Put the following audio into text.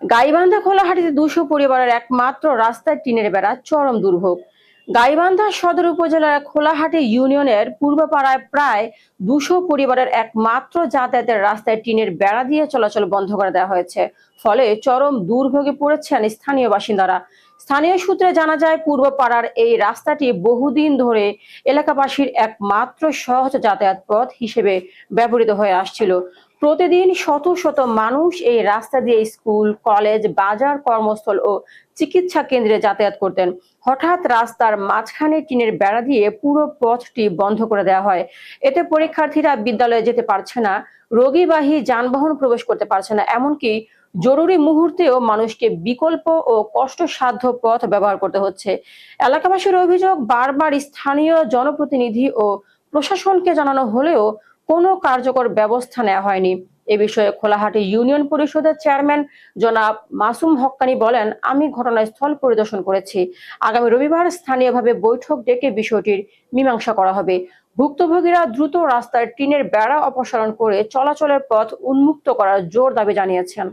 গাইবান্ধা খোলাহাটিতে 200 পরিবারের একমাত্র রাস্তায় টিনের বেড়া, চরম দুর্ভোগ। গাইবান্ধা সদর উপজেলার খোলাহাটি ইউনিয়নের পূর্বপাড়ায় প্রায় 200 পরিবারের একমাত্র যাতায়াতের রাস্তায় টিনের বেড়া দিয়ে চলাচল বন্ধ করে দেওয়া হয়েছে। ফলে চরম দুর্ভোগে পড়েছেন স্থানীয় বাসিন্দারা। স্থানীয় সূত্রে জানা যায়, পূর্বপাড়ার এই রাস্তাটি বহুদিন ধরে এলাকাবাসীর একমাত্র সহজ যাতায়াত পথ হিসেবে ব্যবহৃত হয়ে আসছিল। প্রতিদিন শত শত মানুষ এই রাস্তা দিয়ে স্কুল, কলেজ, বাজার, কর্মস্থল ও চিকিৎসা কেন্দ্রে যাতায়াত করতেন। হঠাৎ রাস্তার মাঝখানে টিনের বেড়া দিয়ে পুরো পথটি বন্ধ করে দেওয়া হয়। এতে পরীক্ষার্থীরা বিদ্যালয়ে যেতে পারছে না, রোগীবাহী যানবাহন প্রবেশ করতে পারছে না, এমনকি জরুরি মুহূর্তেও মানুষকে বিকল্প ও কষ্টসাধ্য পথ ব্যবহার করতে হচ্ছে। এলাকাবাসীর অভিযোগ, বারবার স্থানীয় জনপ্রতিনিধি ও প্রশাসনকে জানানো হলেও কোনো কার্যকর ব্যবস্থা নেওয়া হয়নি। এ বিষয়ে খোলাহাটি ইউনিয়ন পরিষদের চেয়ারম্যান জনাব মাসুম হক্কানি বলেন, আমি ঘটনাস্থল পরিদর্শন করেছি। আগামী রবিবার স্থানীয়ভাবে বৈঠক ডেকে বিষয়টির মীমাংসা করা হবে। ভুক্তভোগীরা দ্রুত রাস্তার টিনের বেড়া অপসারণ করে চলাচলের পথ উন্মুক্ত করার জোর দাবি জানিয়েছেন।